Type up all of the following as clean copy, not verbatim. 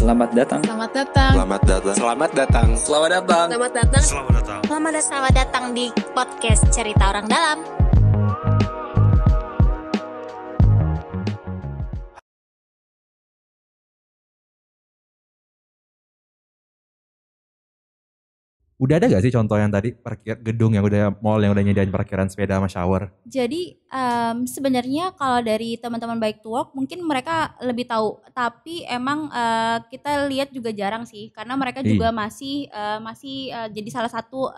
Selamat datang. Selamat datang. Selamat datang. Selamat datang. Selamat datang. Selamat datang. Selamat datang. Selamat datang di podcast Cerita Orang Dalam. Udah ada gak sih contoh yang tadi gedung yang udah mall yang udah nyediain parkiran sepeda sama shower? Jadi sebenarnya kalau dari teman-teman Bike to Work mungkin mereka lebih tahu, tapi emang kita lihat juga jarang sih, karena mereka juga masih jadi salah satu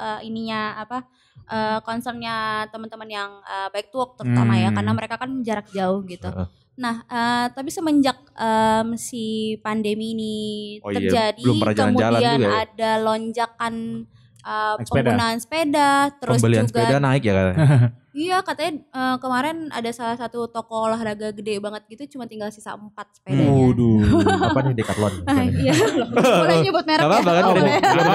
concernnya teman-teman yang Bike to Work terutama ya, karena mereka kan jarak jauh gitu. Nah, tapi semenjak si pandemi ini terjadi, kemudian juga ada lonjakan penggunaan sepeda, terus pembelian juga sepeda naik ya katanya. Iya, katanya kemarin ada salah satu toko olahraga gede banget gitu, cuma tinggal sisa 4 sepedanya. Waduh, apa nih Decathlon? Iya, boleh nyebut merek ya? Apa-apa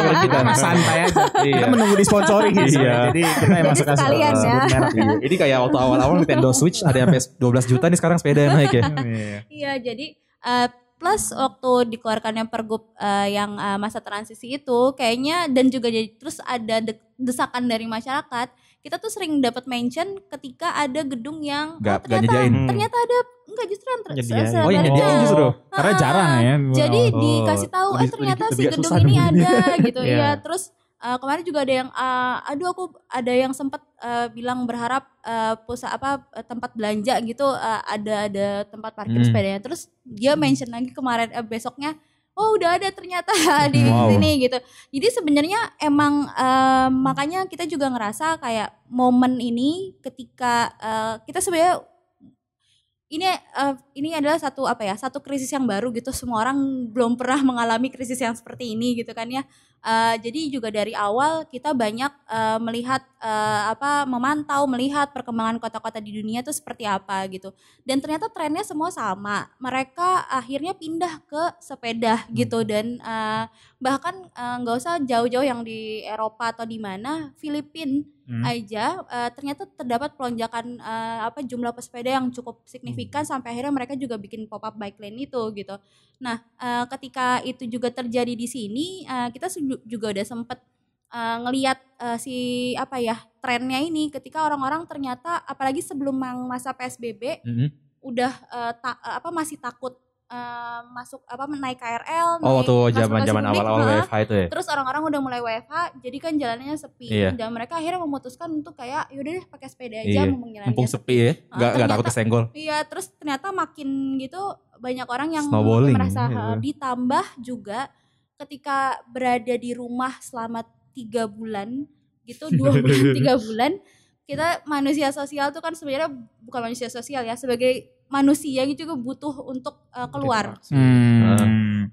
kan kita santai aja. Kita menunggu disponsori Iya. Jadi kita emang suka sekalian ya. Ini kayak waktu awal-awal Nintendo Switch ada yang 12 juta nih, sekarang sepeda yang naik ya. Iya, jadi plus waktu dikeluarkannya pergub yang masa transisi itu kayaknya, dan juga jadi terus ada desakan dari masyarakat, kita tuh sering dapat mention ketika ada gedung yang ternyata ada justru yang yang nyediain justru karena jarang ya. Jadi dikasih tahu ternyata si gedung ini ada gitu ya. Terus kemarin juga ada yang ada yang sempat bilang berharap tempat belanja gitu ada tempat parkir sepedanya. Terus dia mention lagi kemarin besoknya, oh udah ada ternyata di sini gitu. Jadi sebenarnya emang makanya kita juga ngerasa kayak momen ini ketika kita sebenarnya ini adalah satu krisis yang baru gitu. Semua orang belum pernah mengalami krisis yang seperti ini gitu kan ya. Jadi juga dari awal kita banyak melihat memantau melihat perkembangan kota-kota di dunia itu seperti apa gitu. Dan ternyata trennya semua sama. Mereka akhirnya pindah ke sepeda gitu, dan bahkan nggak usah jauh-jauh yang di Eropa atau di mana, Filipina aja ternyata terdapat pelonjakan jumlah pesepeda yang cukup signifikan sampai akhirnya mereka juga bikin pop-up bike lane itu gitu. Nah, ketika itu juga terjadi di sini, kita juga udah sempet ngelihat trennya ini ketika orang-orang ternyata apalagi sebelum masa PSBB udah masih takut naik KRL, waktu zaman awal-awal WFH itu ya. Terus orang-orang udah mulai WFH, jadi kan jalannya sepi. Dan mereka akhirnya memutuskan untuk kayak yaudah deh pakai sepeda aja, mumpung sepi ya, nggak takut kesenggol. Iya, terus ternyata makin gitu banyak orang yang merasa ditambah juga ketika berada di rumah selama 3 bulan gitu, 2 bulan 3 bulan, kita manusia sosial tuh kan sebenarnya bukan manusia sosial ya, sebagai manusia juga butuh untuk keluar.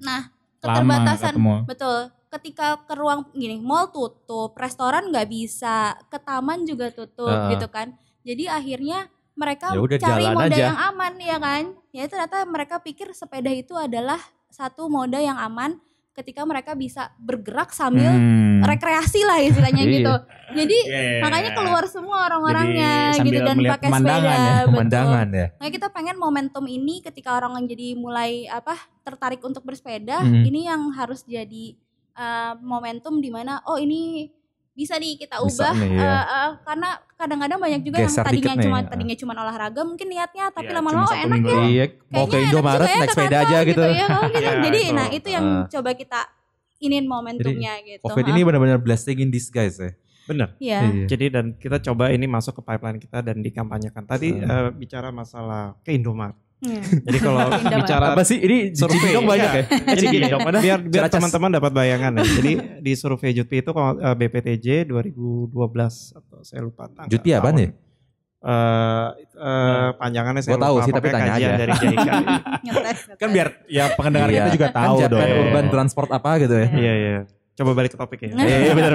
Nah, keterbatasan betul. Ketika ke ruang mall tutup, restoran nggak bisa, ke taman juga tutup gitu kan. Jadi akhirnya mereka cari moda yang aman ya kan. Ya ternyata mereka pikir sepeda itu adalah satu moda yang aman ketika mereka bisa bergerak sambil rekreasi lah istilahnya gitu. Jadi makanya keluar semua orang-orangnya gitu dan pakai sepeda. Pemandangan ya. Nah, kita pengen momentum ini ketika orang jadi mulai tertarik untuk bersepeda, ini yang harus jadi momentum di mana ini bisa nih kita ubah karena kadang-kadang banyak juga yang tadinya cuma olahraga mungkin niatnya, tapi lama-lama enak ya. Iya, mau ke Indomaret naik sepeda aja gitu. Jadi itu yang coba kita momentumnya gitu. Covid ini benar-benar blessing in disguise ya. Benar. Iya. Jadi dan kita coba ini masuk ke pipeline kita dan dikampanyekan. Tadi bicara masalah ke Indomaret. Jadi kalau bicara apa sih ini survei dong banyak ya. Jadi gini dong, biar teman-teman dapat bayangan ya. Jadi di survei Jutpi itu BPTJ 2012 atau saya lupa tanggal. Jutpi apa nih? Panjangannya saya lupa. Tahu sih, tapi tanya aja dari JIK. Kan biar ya pendengar kita juga tahu dong. Urban transport apa gitu ya. Iya. Coba balik ke topik ya. Iya benar.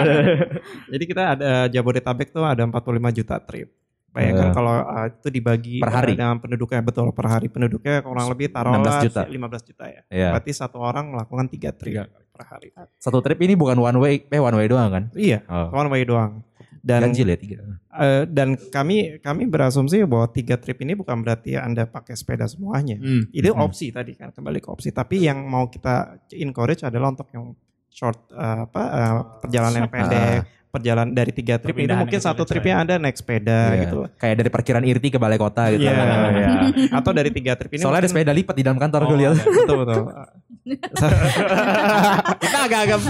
Jadi kita ada Jabodetabek tuh ada 45 juta trip. Bayangkan kalau itu dibagi per hari dengan penduduknya, betul, per hari penduduknya kurang lebih taruhlah 15 juta ya. Berarti satu orang melakukan 3 trip per hari. Satu trip ini bukan one way doang kan? Iya, one way doang. Dan ganjil ya 3. dan kami berasumsi bahwa 3 trip ini bukan berarti Anda pakai sepeda semuanya. Itu opsi tadi kan, kembali ke opsi. Tapi yang mau kita encourage adalah untuk yang short perjalanan yang pendek. Perjalanan dari 3 trip ini mungkin 1 tripnya Anda naik sepeda gitu. Kayak dari parkiran Irti ke Balai Kota gitu. Atau dari 3 trip ini soalnya ada sepeda lipat di dalam kantor gue lihat. Betul. Kita agak-agak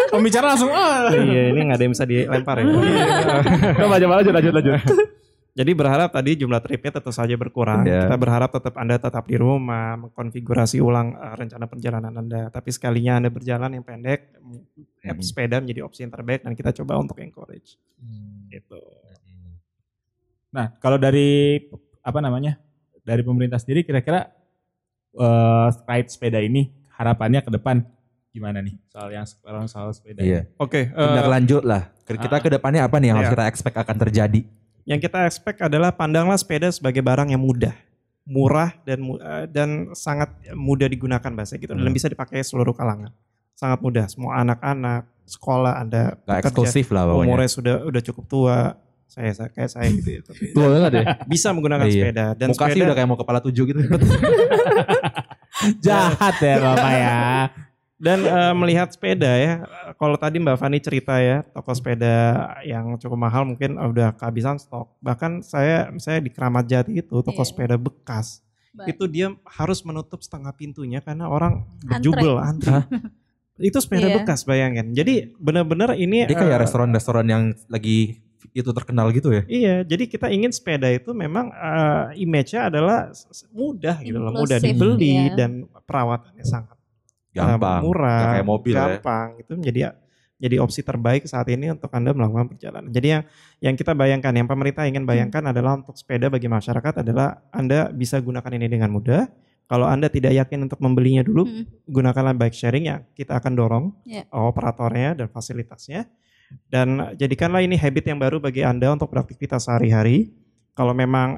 pembicara langsung Iya, ini nggak ada yang bisa dilempar ya. Coba lanjut. Jadi berharap tadi jumlah tripnya tentu saja berkurang. Kita berharap Anda tetap di rumah, mengkonfigurasi ulang rencana perjalanan Anda. Tapi sekalinya Anda berjalan yang pendek, sepeda menjadi opsi yang terbaik dan kita coba untuk encourage. Gitu. Nah, kalau dari dari pemerintah sendiri kira-kira ride sepeda ini harapannya ke depan gimana nih soal sepeda? Iya. Oke. Tindak lanjut lah. Kita ke depannya apa nih yang harus kita expect akan terjadi? Yang kita expect adalah pandanglah sepeda sebagai barang yang mudah, murah dan sangat mudah digunakan bahasa gitu dan bisa dipakai seluruh kalangan. Sangat mudah, semua anak-anak, sekolah Anda Gak eksklusif lah pokoknya. Umurnya sudah cukup tua, kayak saya gitu ya. Tua banget ya. Bisa menggunakan sepeda dan muka sih udah kayak mau kepala 7 gitu. Jahat ya Bapak ya. Dan melihat sepeda ya, kalau tadi Mbak Fani cerita ya, toko sepeda yang cukup mahal mungkin udah kehabisan stok. Bahkan saya di Keramat Jati itu toko sepeda bekas. Itu dia harus menutup setengah pintunya karena orang berjubel antri. Itu sepeda bekas bayangin. Jadi benar-benar ini dia kayak restoran-restoran yang lagi itu terkenal gitu ya. Iya, jadi kita ingin sepeda itu memang image-nya adalah mudah gitu loh, mudah dibeli dan perawatannya sangat gampang, murah, kayak mobil gampang. Itu jadi opsi terbaik saat ini untuk Anda melakukan perjalanan. Jadi yang kita bayangkan, yang pemerintah ingin bayangkan adalah untuk sepeda bagi masyarakat adalah Anda bisa gunakan ini dengan mudah. Kalau Anda tidak yakin untuk membelinya dulu, gunakanlah bike sharing yang kita akan dorong operatornya dan fasilitasnya. Dan jadikanlah ini habit yang baru bagi Anda untuk beraktivitas sehari-hari. Kalau memang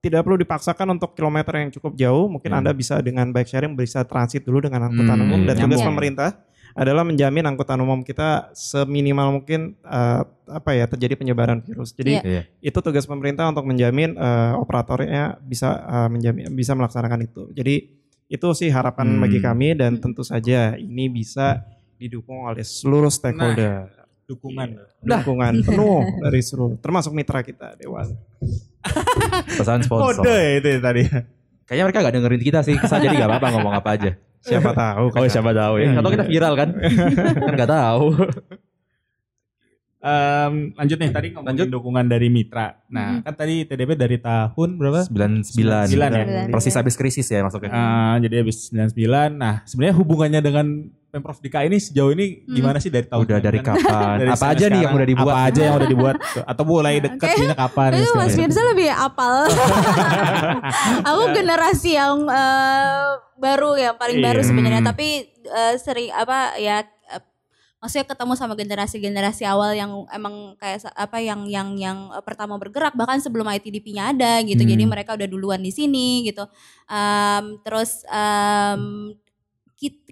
tidak perlu dipaksakan untuk kilometer yang cukup jauh, mungkin Anda bisa dengan bike sharing bisa transit dulu dengan angkutan umum. Dan tugas pemerintah adalah menjamin angkutan umum kita seminimal mungkin terjadi penyebaran virus. Jadi itu tugas pemerintah untuk menjamin operatornya bisa melaksanakan itu. Jadi itu sih harapan bagi kami dan tentu saja ini bisa didukung oleh seluruh stakeholder. Dukungan penuh dari seluruh, termasuk mitra kita Dewan. Pesan sponsor. Kode itu tadi. Kayaknya mereka gak dengerin kita sih, kesan jadi gak apa-apa ngomong apa aja. Siapa tahu. Siapa tahu ya. Atau kita viral kan? Kan gak tahu. Lanjut nih, tadi ngomongin dukungan dari mitra. Nah, kan tadi TDP dari tahun berapa? 99 ya. Persis habis krisis ya masuknya. Jadi habis 99. Nah, sebenarnya hubungannya dengan Pemprov DKI ini sejauh ini gimana sih dari tahun? Udah dari kapan? Dari apa aja nih yang udah dibuat? Apa aja yang udah dibuat? Atau mulai deket ini kapan? Itu Mas Firza lebih apal. Aku generasi yang baru ya, paling baru sebenarnya. Tapi sering maksudnya ketemu sama generasi-generasi awal yang emang kayak yang pertama bergerak bahkan sebelum ITDP-nya ada gitu. Jadi mereka udah duluan di sini gitu.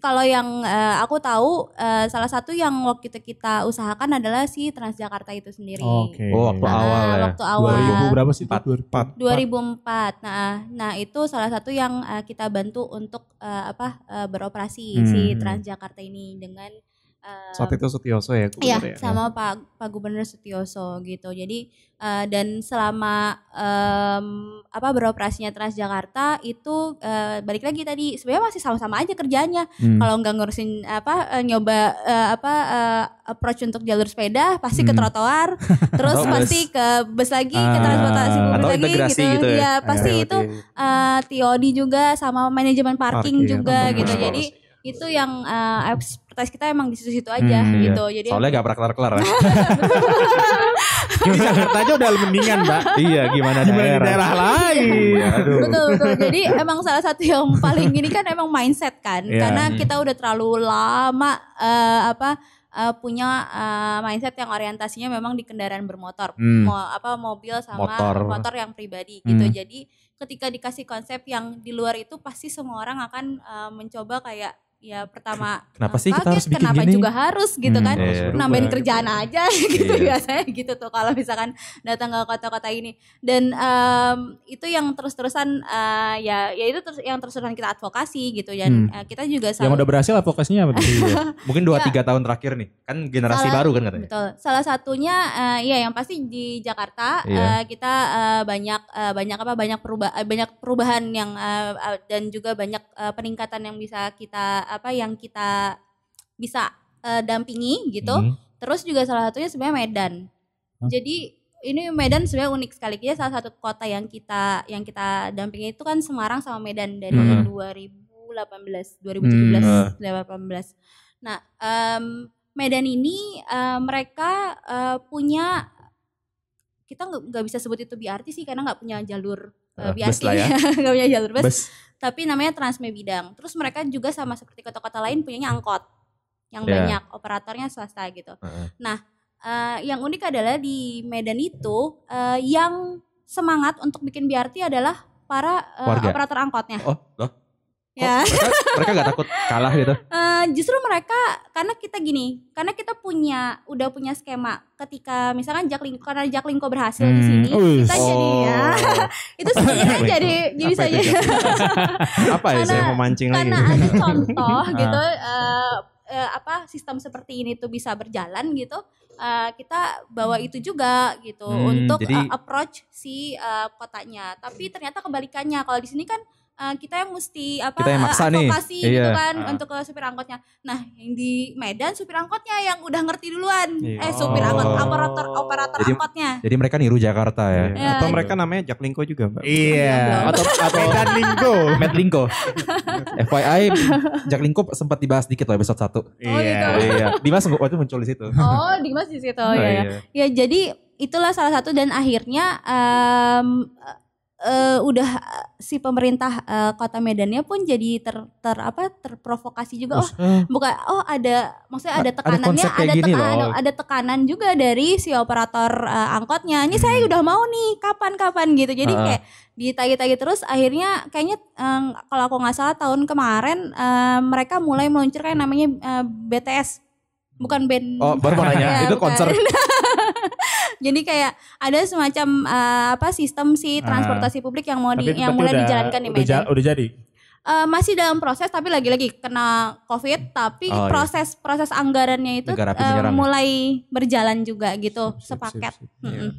Kalau yang aku tahu salah satu yang waktu itu kita usahakan adalah si Transjakarta itu sendiri. Oke. Waktu awal ya. Waktu awal. 2000 berapa sih? 2004. Nah itu salah satu yang kita bantu untuk beroperasi si Transjakarta ini dengan saat itu Sutioso ya Gubernur ya? Sama Pak Gubernur Sutioso gitu. Jadi dan selama beroperasinya Transjakarta itu balik lagi tadi sebenarnya masih sama-sama aja kerjanya. Kalau nggak ngurusin approach untuk jalur sepeda pasti ke trotoar, terus pasti ke bus lagi, ke transportasi publik lagi gitu. Ya pasti itu TOD juga sama manajemen parking juga gitu. Jadi itu yang expertise kita emang di situ-situ aja gitu. Jadi soalnya gak pernah kelar-kelar ya. Di Jakarta aja udah mendingan Mbak. Iya gimana di daerah lain. Betul. Jadi emang salah satu yang paling gini kan emang mindset kan. Karena kita udah terlalu lama punya mindset yang orientasinya memang di kendaraan bermotor, mobil sama motor yang pribadi gitu. Jadi ketika dikasih konsep yang di luar itu pasti semua orang akan mencoba kayak ya pertama Kenapa sih kita harus bikin kenapa gini? juga harus gitu kan, Iya. nambahin kerjaan aja gitu Iya. biasanya gitu tuh kalau misalkan datang ke kota-kota ini. Dan itu yang terus-terusan ya itu yang terus-terusan kita advokasi gitu, dan kita juga Yang udah berhasil advokasinya apa tuh? Mungkin 2-3 tahun terakhir nih. Kan generasi baru kan katanya. Betul. Salah satunya ya yang pasti di Jakarta kita banyak perubahan yang dan juga banyak peningkatan yang bisa kita bisa dampingi gitu. Terus juga salah satunya sebenarnya Medan. Jadi ini Medan sebenarnya unik sekali. Jadi salah satu kota yang kita dampingi itu kan Semarang sama Medan dari 2018. Nah, Medan ini mereka punya, kita nggak bisa sebut itu BRT sih karena nggak punya jalur BRT, bus lah ya. nggak punya jalur bus. Bus. Tapi namanya Transmebidang. Terus mereka juga sama seperti kota-kota lain punyanya angkot yang Yeah. banyak, operatornya swasta gitu. Nah, yang unik adalah di Medan itu yang semangat untuk bikin BRT adalah para Warga. operator angkotnya. Oh, loh. Ya. Mereka gak takut kalah gitu? Justru mereka, karena kita udah punya skema ketika misalkan karena Jaklingko berhasil di sini, kita jadi ya itu sebenarnya jadi bisa jadi Apa ya? Saya mau mancing lagi. karena ada contoh gitu sistem seperti ini tuh bisa berjalan gitu. Kita bawa itu juga gitu untuk jadi- approach si kotanya. Tapi ternyata kebalikannya, kalau di sini kan kita yang mesti Kita yang maksa nih. advokasi gitu Iya. kan untuk ke supir angkotnya. Nah, yang di Medan supir angkotnya yang udah ngerti duluan. Iya. Supir angkot, operator Jadi- angkotnya. Jadi mereka niru Jakarta ya. Ya, Atau mereka namanya Jaklingko juga, Mbak. Iya. Atau Medan Linggo. Matt Linko. FYI, Jack Linko sempat dibahas dikit loh episode 1. Oh, gitu. Iya. Dimas waktu itu muncul di situ. Oh, Dimas di situ ya. Ya, jadi itulah salah satu, dan akhirnya udah si pemerintah kota Medannya pun jadi terprovokasi juga. Maksudnya ada tekanannya, konsep kayak gini loh. ada tekanan juga dari si operator angkotnya. Ini saya udah mau nih, kapan gitu. Jadi kayak ditagi-tagi terus, akhirnya kayaknya kalau aku nggak salah tahun kemarin mereka mulai meluncurkan yang namanya BTS. Bukan band. Oh, baru mau nanya, Ya, itu bukan. konser. Jadi kayak ada semacam sistem si transportasi publik yang Tapi mulai dijalankan di Medan. Udah jadi. Masih dalam proses, tapi lagi-lagi kena COVID, tapi Oh, iya. proses anggarannya itu Negara api menyerang. mulai berjalan juga gitu, Sip, sepaket. sip. Mm-mm.